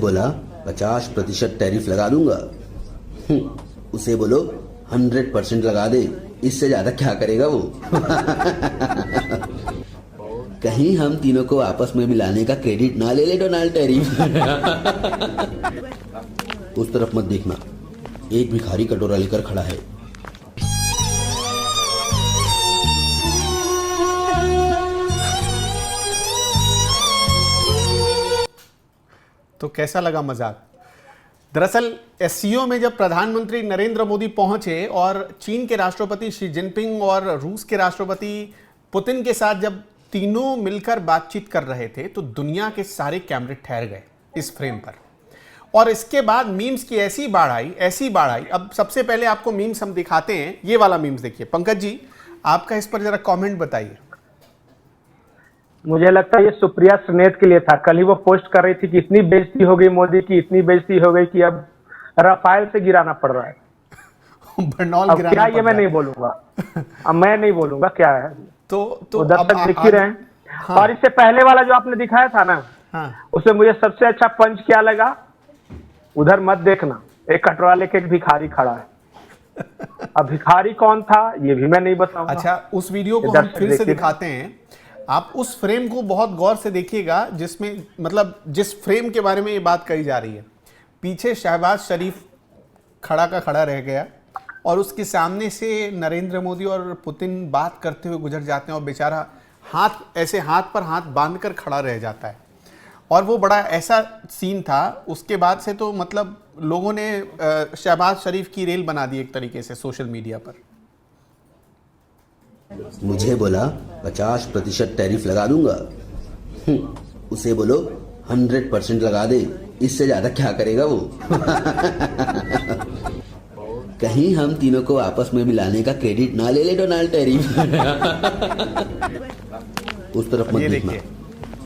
बोला 50% टैरिफ लगा दूंगा। उसे बोलो 100% लगा दे, इससे ज्यादा क्या करेगा वो। कहीं हम तीनों को आपस में मिलाने का क्रेडिट ना ले ले डोनाल्ड टैरिफ। उस तरफ मत देखना, एक भिखारी कटोरा लेकर खड़ा है। तो कैसा लगा मजाक? दरअसल एससीओ में जब प्रधानमंत्री नरेंद्र मोदी पहुंचे और चीन के राष्ट्रपति शी जिनपिंग और रूस के राष्ट्रपति पुतिन के साथ जब तीनों मिलकर बातचीत कर रहे थे तो दुनिया के सारे कैमरे ठहर गए इस फ्रेम पर। और इसके बाद मीम्स की ऐसी बाढ़ आई। अब सबसे पहले आपको मीम्स हम दिखाते हैं। ये वाला मीम्स देखिए। पंकज जी, आपका इस पर जरा कमेंट बताइए। मुझे लगता है ये सुप्रिया सुनेत के लिए था। कल ही वो पोस्ट कर रही थी कि इतनी बेइज्जती हो गई मोदी की, इतनी बेइज्जती हो गई कि अब राफेल से गिराना पड़ रहा है। बर्नौल अब गिराना क्या पड़ ये मैं रहा है। नहीं बोलूंगा। अब मैं नहीं बोलूंगा क्या है। तो वो दर्शक देख ही रहे हैं। हाँ। और इससे पहले वाला जो आपने दिखाया था ना, हाँ। उसमें मुझे सबसे अच्छा पंच क्या लगा, उधर मत देखना, एक कटोरा लेके एक भिखारी खड़ा है। अब भिखारी कौन था ये भी मैं नहीं बताऊंगा। अच्छा, उस वीडियो को हम फिर से दिखाते हैं। आप उस फ्रेम को बहुत गौर से देखिएगा जिसमें मतलब जिस फ्रेम के बारे में ये बात कही जा रही है। पीछे शहबाज शरीफ खड़ा का खड़ा रह गया और उसके सामने से नरेंद्र मोदी और पुतिन बात करते हुए गुजर जाते हैं और बेचारा हाथ पर हाथ बांधकर खड़ा रह जाता है। और वो बड़ा ऐसा सीन था। उसके बाद से तो मतलब लोगों ने शहबाज शरीफ की रेल बना दी एक तरीके से सोशल मीडिया पर। मुझे बोला 50% टैरिफ लगा दूंगा। उसे बोलो 100% लगा दे, इससे ज्यादा क्या करेगा वो। कहीं हम तीनों को आपस में मिलाने का क्रेडिट ना ले ले डोनाल्ड टैरिफ। उस तरफ मत देखना,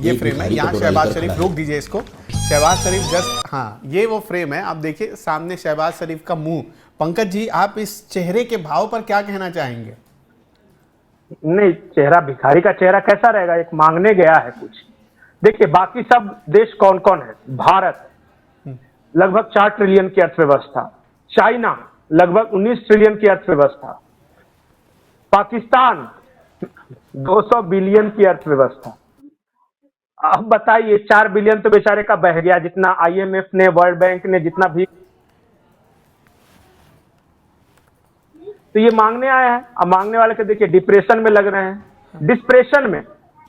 ये फ्रेम है। यहाँ शहबाज शरीफ, रोक दीजिए इसको। शहबाज शरीफ जस्ट, हाँ ये वो फ्रेम है। आप देखिए सामने शहबाज शरीफ का मुंह। पंकज जी, आप इस चेहरे के भाव पर क्या कहना चाहेंगे? नहीं, चेहरा भिखारी का चेहरा कैसा रहेगा, एक मांगने गया है कुछ। देखिए बाकी सब देश कौन कौन है। भारत लगभग 4 ट्रिलियन की अर्थव्यवस्था, चाइना लगभग 19 ट्रिलियन की अर्थव्यवस्था, पाकिस्तान 200 बिलियन की अर्थव्यवस्था। अब बताइए 4 बिलियन तो बेचारे का बह गया, जितना आईएमएफ ने, वर्ल्ड बैंक ने जितना भी। तो ये मांगने आया है। अब मांगने वाले के देखिए डिप्रेशन में लग रहे हैं।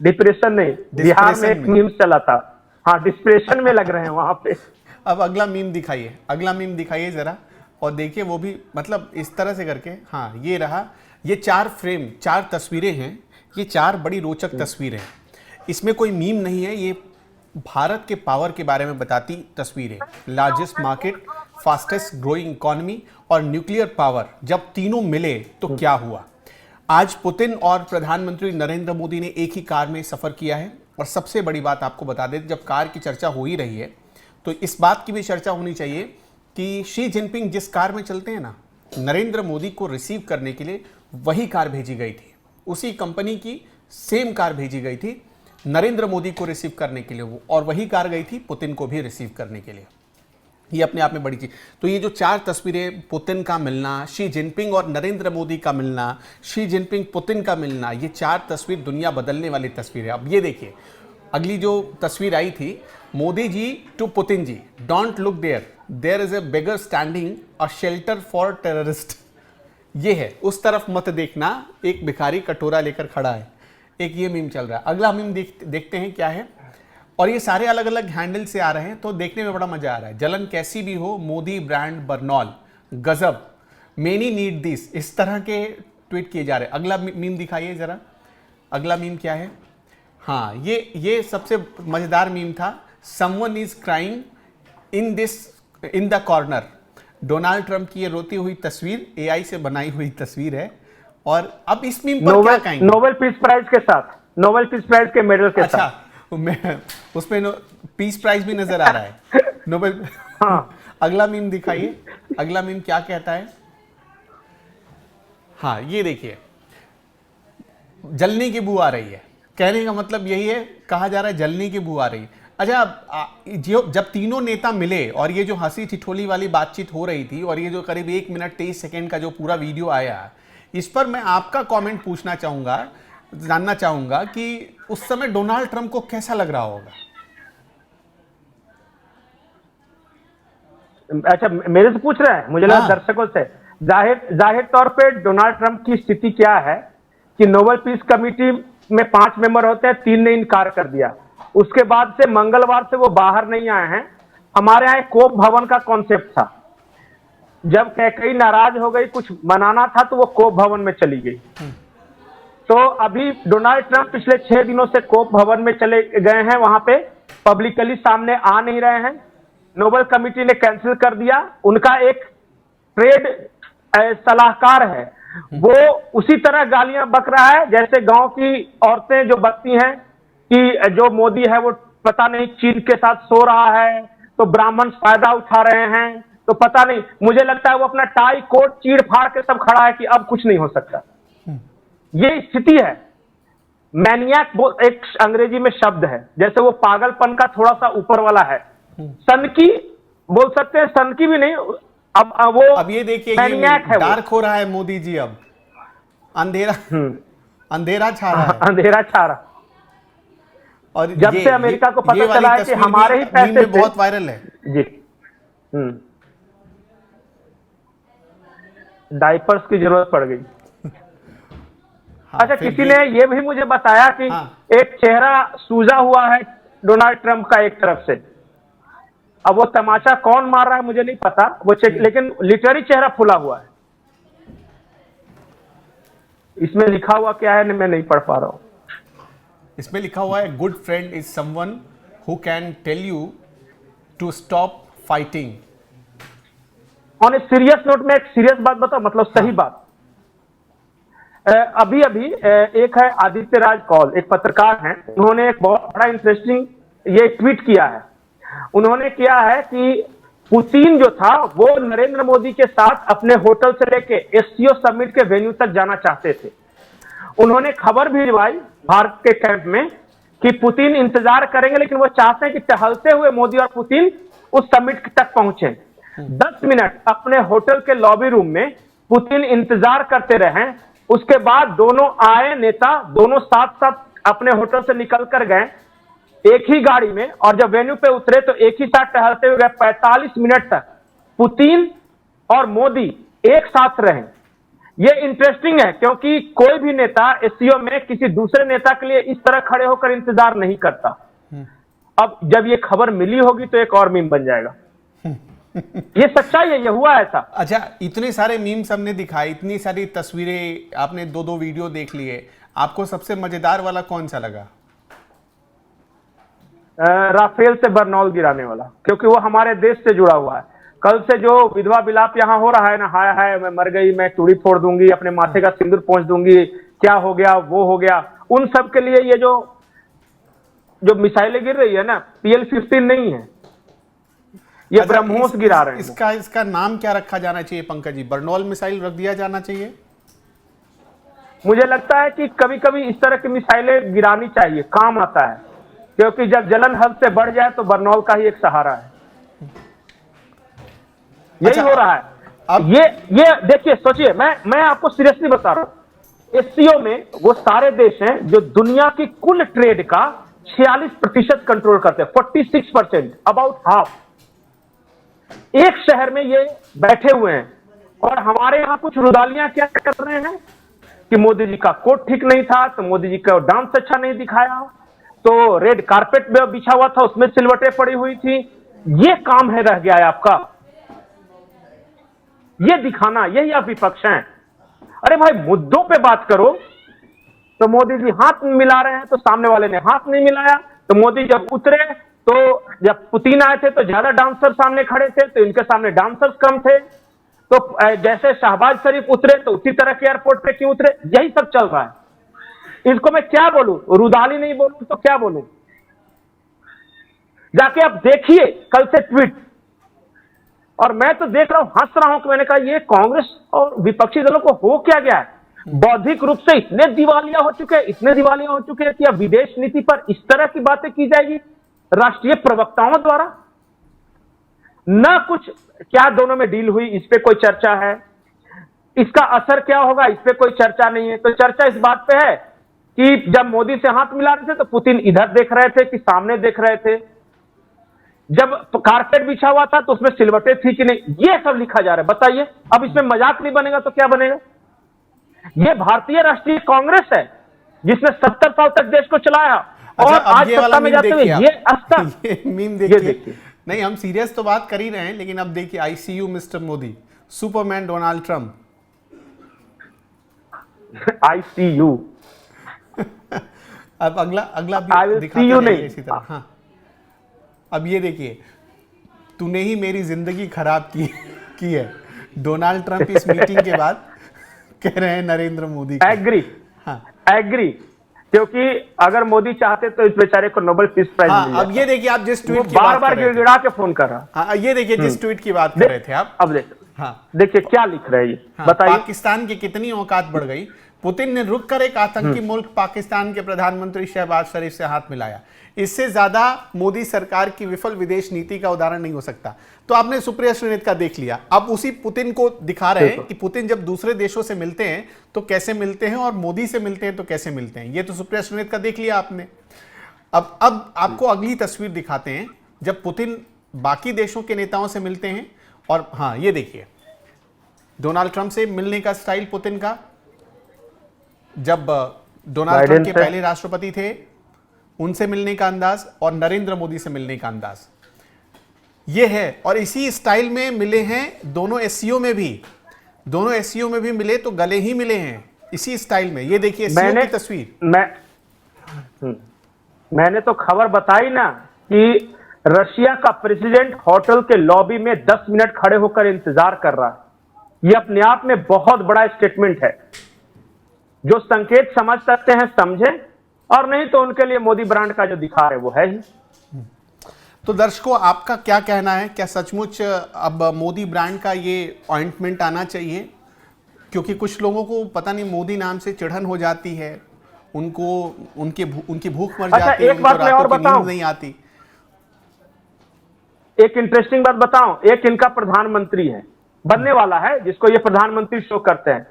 डिप्रेशन नहीं, बिहार में एक मीम चला था। हाँ, डिप्रेशन में लग रहे हैं वहां पे। अब अगला मीम दिखाइए जरा। और देखिए वो भी मतलब इस तरह से करके। हाँ, ये रहा। ये 4 तस्वीरें हैं। ये 4 बड़ी रोचक तस्वीरें हैं। इसमें कोई मीम नहीं है। ये भारत के पावर के बारे में बताती तस्वीरें। Largest market, fastest growing economy और न्यूक्लियर पावर, जब तीनों मिले तो क्या हुआ। आज पुतिन और प्रधानमंत्री नरेंद्र मोदी ने एक ही कार में सफर किया है। और सबसे बड़ी बात आपको बता दें, जब कार की चर्चा हो ही रही है तो इस बात की भी चर्चा होनी चाहिए कि शी जिनपिंग जिस कार में चलते हैं ना, नरेंद्र मोदी को रिसीव करने के लिए वही कार भेजी गई थी। उसी कंपनी की सेम कार भेजी गई थी नरेंद्र मोदी को रिसीव करने के लिए वो, और वही कार गई थी पुतिन को भी रिसीव करने के लिए। ये अपने आप में बड़ी चीज। तो ये जो 4 तस्वीरें, पुतिन का मिलना, शी जिनपिंग और नरेंद्र मोदी का मिलना, शी जिनपिंग पुतिन का मिलना, ये 4 तस्वीर दुनिया बदलने वाली तस्वीर है। अब ये देखिए, अगली जो तस्वीर आई थी, Modi ji to Putin ji, don't look there is a beggar standing a shelter for terrorist. ये है, उस तरफ मत देखना, एक भिखारी कटोरा लेकर खड़ा है। एक ये मीम चल रहा है। अगला मीम देखते हैं क्या है। और ये सारे अलग अलग हैंडल से आ रहे हैं तो देखने में बड़ा मजा आ रहा है। जलन कैसी भी हो, मोदी ब्रांड बर्नौल, गजब, मेनी नीड दिस, इस तरह के ट्वीट किए जा रहे हैं। अगला मीम दिखाइए जरा। अगला मीम क्या है? हाँ, ये सबसे मजेदार मीम था। Someone is crying in the corner. Donald Trump की ये रोती हुई तस्वीर एआई से बनाई हुई तस्वीर है। और अब इस मीम पर क्या कहेंगे? नोबेल पीस प्राइज के साथ, नोबेल पीस प्राइज के मेडल के साथ। अच्छा, उसमें पीस प्राइज भी नजर आ रहा है, नोबेल। हाँ। अगला मीम दिखाइए। अगला मीम क्या कहता है? हाँ, ये देखिए, जलने की बू आ रही है। कहने का मतलब यही है, कहा जा रहा है जलने की बू आ रही है। अच्छा, जो जब तीनों नेता मिले और ये जो हंसी ठिठोली वाली बातचीत हो रही थी और ये जो करीब 1 मिनट 23 सेकेंड का जो पूरा वीडियो आया, इस पर मैं आपका कमेंट पूछना चाहूंगा, जानना चाहूंगा कि उस समय डोनाल्ड ट्रंप को कैसा लग रहा होगा? अच्छा, मेरे से पूछ रहे हैं? मुझे लगा दर्शकों से। जाहिर तौर पे डोनाल्ड ट्रंप की स्थिति क्या है कि नोबेल पीस कमेटी में 5 मेंबर होते हैं, 3 ने इनकार कर दिया। उसके बाद से मंगलवार से वो बाहर नहीं आए हैं। हमारे यहाँ कोप भवन का कॉन्सेप्ट था, जब कैकई नाराज हो गई, कुछ मनाना था, तो वो कोप भवन में चली गई। तो अभी डोनाल्ड ट्रंप पिछले 6 दिनों से कोप भवन में चले गए हैं, वहां पे पब्लिकली सामने आ नहीं रहे हैं। नोबेल कमेटी ने कैंसिल कर दिया। उनका एक ट्रेड सलाहकार है, वो उसी तरह गालियां बक रहा है जैसे गांव की औरतें जो बकती हैं कि जो मोदी है वो पता नहीं चीन के साथ सो रहा है, तो ब्राह्मण फायदा उठा रहे हैं, तो पता नहीं। मुझे लगता है वो अपना टाई कोट चीड़ फाड़ के सब खड़ा है कि अब कुछ नहीं हो सकता। ये स्थिति है। मैनियाक एक अंग्रेजी में शब्द है, जैसे वो पागलपन का थोड़ा सा ऊपर वाला है। सनकी बोल सकते हैं, सनकी भी नहीं, अब ये देखिए, मैनियाक है, डार्क हो रहा है मोदी जी, अब अंधेरा अंधेरा छा रहा है, अंधेरा छा रहा। और जब से अमेरिका को पता चला है कि हमारे ही पैसे में बहुत वायरल है जी। डायपर्स की जरूरत पड़ गई। अच्छा, किसी ने ये भी मुझे बताया कि एक चेहरा सूजा हुआ है डोनाल्ड ट्रंप का एक तरफ से। अब वो तमाचा कौन मार रहा है मुझे नहीं पता, वो लेकिन लिटरली चेहरा फुला हुआ है। इसमें लिखा हुआ क्या है मैं नहीं पढ़ पा रहा हूं। इसमें लिखा हुआ है, good friend is someone who can tell you to stop fighting. On a serious note में एक सीरियस बात बताओ, मतलब सही बात। अभी एक है आदित्य राज कौल, एक पत्रकार हैं, उन्होंने एक बहुत बड़ा इंटरेस्टिंग ये ट्वीट किया है। उन्होंने किया है कि पुतिन जो था वो नरेंद्र मोदी के साथ अपने होटल से लेके एससीओ समिट के वेन्यू तक जाना चाहते थे। उन्होंने खबर भिजवाई भारत के कैंप में कि पुतिन इंतजार करेंगे, लेकिन वो चाहते हैं कि टहलते हुए मोदी और पुतिन उस समिट तक पहुंचे। 10 मिनट अपने होटल के लॉबी रूम में पुतिन इंतजार करते रहे। उसके बाद दोनों आए नेता, दोनों साथ साथ अपने होटल से निकल कर गए एक ही गाड़ी में, और जब वेन्यू पे उतरे तो एक ही साथ टहलते हुए गए। 45 मिनट तक पुतिन और मोदी एक साथ रहे। ये इंटरेस्टिंग है क्योंकि कोई भी नेता एससीओ में किसी दूसरे नेता के लिए इस तरह खड़े होकर इंतजार नहीं करता। अब जब ये खबर मिली होगी तो एक और मीम बन जाएगा। ये सच्चाई है, ये हुआ ऐसा। अच्छा, इतने सारे मीम्स हमने दिखाए, इतनी सारी तस्वीरें, आपने 2-2 वीडियो देख लिए, आपको सबसे मजेदार वाला कौन सा लगा? राफेल से बरनौल गिराने वाला, क्योंकि वो हमारे देश से जुड़ा हुआ है। कल से जो विधवा विलाप यहाँ हो रहा है ना, हाय हाय मैं मर गई, मैं चूड़ी फोड़ दूंगी, अपने माथे का सिंदूर पोंछ दूंगी, क्या हो गया वो हो गया, उन सब के लिए ये जो मिसाइलें गिर रही है ना, PL-15 नहीं है, ये ब्रह्मोस गिरा रहे हैं। इसका नाम क्या रखा जाना चाहिए पंकज जी? बरनौल मिसाइल रख दिया जाना चाहिए। मुझे लगता है कि कभी कभी इस तरह की मिसाइलें गिरानी चाहिए, काम आता है, क्योंकि जब जलन हद से बढ़ जाए तो बरनौल का ही एक सहारा है। यही हो रहा है। अब ये देखिए, सोचिए, मैं आपको सीरियसली बता रहा हूं, एससीओ में वो सारे देश हैं जो दुनिया की कुल ट्रेड का 46% कंट्रोल करते हैं, 46%, अबाउट हाफ। एक शहर में ये बैठे हुए हैं, और हमारे यहां कुछ रुदालियां क्या कर रहे हैं कि मोदी जी का कोट ठीक नहीं था, तो मोदी जी का डांस अच्छा नहीं दिखाया, तो रेड कारपेट में बिछा हुआ था उसमें सिलवटें पड़ी हुई थी। ये काम है, रह गया है आपका, ये दिखाना, यही आप विपक्ष हैं। अरे भाई, मुद्दों पे बात करो। तो मोदी जी हाथ मिला रहे हैं तो सामने वाले ने हाथ नहीं मिलाया। तो मोदी जब उतरे, तो जब पुतिन आए थे तो ज्यादा डांसर सामने खड़े थे, तो इनके सामने डांसर्स कम थे। तो जैसे शहबाज शरीफ उतरे तो उसी तरह के एयरपोर्ट पे क्यों उतरे, यही सब चल रहा है। इसको मैं क्या बोलूं, रुदाली नहीं बोलूं तो क्या बोलूं? जाके आप देखिए कल से ट्वीट। और मैं तो देख रहा हूं, हंस रहा हूं कि मैंने कहा ये कांग्रेस और विपक्षी दलों को हो क्या गया है। बौद्धिक रूप से इतने दिवालिया हो चुके हैं कि अब विदेश नीति पर इस तरह की बातें की जाएगी। राष्ट्रीय प्रवक्ताओं द्वारा, न कुछ क्या दोनों में डील हुई इस पे कोई चर्चा है, इसका असर क्या होगा इस पे कोई चर्चा नहीं है। तो चर्चा इस बात पे है कि जब मोदी से हाथ मिला रहे थे तो पुतिन इधर देख रहे थे कि सामने देख रहे थे, जब कारपेट बिछा हुआ था तो उसमें सिलवटें थी कि नहीं, ये सब लिखा जा रहा है। बताइए, अब इसमें मजाक नहीं बनेगा तो क्या बनेगा? ये भारतीय राष्ट्रीय कांग्रेस है जिसने 70 साल तक देश को चलाया और आज सत्ता में जाते हुए ये अस्तर, ये मीम ये देखिए। देखिए। नहीं, हम सीरियस तो बात कर ही रहे हैं, लेकिन अब देखिए, ICU mister Modi, Superman Donald Trump. ICU अब अगला I भी will दिखाते see you रहेंगे नहीं। इसी तरह। हाँ, अब ये देखिए, तूने ही मेरी जिंदगी खराब की है, डोनाल्ड ट्रंप इस मीटिंग के बाद कह रहे हैं नरेंद्र मोदी को। एग्री, हाँ एग्री, क्योंकि अगर मोदी चाहते तो इस बेचारे को नोबेल पीस प्राइज मिल हाँ, अब ये देखिए, आप जिस ट्वीट की बार बात बार कर रहे थे, गिड़गिड़ा के फोन कर रहा। हाँ, ये देखिए जिस ट्वीट की बात कर रहे थे आप। अब देखो, हाँ, देखिए क्या लिख रहे हैं ये, हाँ, बताइए। पाकिस्तान की कितनी औकात बढ़ गई, पुतिन ने रुक कर एक आतंकी मुल्क पाकिस्तान के प्रधानमंत्री शहबाज शरीफ से हाथ मिलाया। इससे ज्यादा मोदी सरकार की विफल विदेश नीति का उदाहरण नहीं हो सकता। तो आपने सुप्रिया श्रीनेत का देख लिया, अब उसी पुतिन को दिखा रहे हैं कि पुतिन जब दूसरे देशों से मिलते हैं तो कैसे मिलते हैं और मोदी से मिलते हैं तो कैसे मिलते हैं। ये तो सुप्रिया श्रीनेत का देख लिया आपने। अब आपको अगली तस्वीर दिखाते हैं जब पुतिन बाकी देशों के नेताओं से मिलते हैं। और हाँ, ये देखिए डोनाल्ड ट्रंप से मिलने का स्टाइल पुतिन का, जब डोनाल्ड ट्रंप के पहले राष्ट्रपति थे उनसे मिलने का अंदाज और नरेंद्र मोदी से मिलने का अंदाज ये है। और इसी स्टाइल में मिले हैं दोनों एससीओ में भी मिले तो गले ही मिले हैं इसी स्टाइल में। ये देखिए एससीओ की तस्वीर। मैंने तो खबर बताई ना कि रशिया का प्रेसिडेंट होटल के लॉबी में 10 मिनट खड़े होकर इंतजार कर रहा है। यह अपने आप में बहुत बड़ा स्टेटमेंट है। जो संकेत समझ सकते हैं समझे, और नहीं तो उनके लिए मोदी ब्रांड का जो दिखा रहे वो है ही। तो दर्शकों, आपका क्या कहना है? क्या सचमुच अब मोदी ब्रांड का ये ऑइंटमेंट आना चाहिए? क्योंकि कुछ लोगों को पता नहीं मोदी नाम से चिढ़न हो जाती है, उनकी भूख मर जाती है, एक बात मैं और बताऊं, नहीं आती। एक इंटरेस्टिंग बात बताऊं, एक इनका प्रधानमंत्री है, बनने वाला है, जिसको ये प्रधानमंत्री शो करते हैं,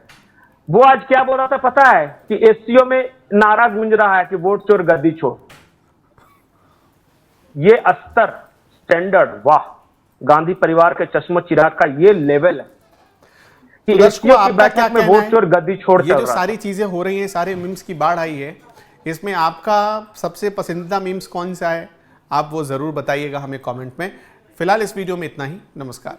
वो आज क्या बोल रहा था पता है? कि एससीओ में नारा गूंज रहा है कि वोट चोर गद्दी चोर। ये अस्तर, स्टैंडर्ड, वाह, गांधी परिवार के चश्मो चिराग का ये लेवल है कि एससीओ की बैठक में वोट चोर गद्दी छोड़। ये जो सारी चीजें हो रही हैं, सारे मीम्स की बाढ़ आई है, इसमें आपका सबसे पसंदीदा मीम्स कौन सा है? आप वो जरूर बताइएगा हमें कमेंट में। फिलहाल इस वीडियो में इतना ही। नमस्कार।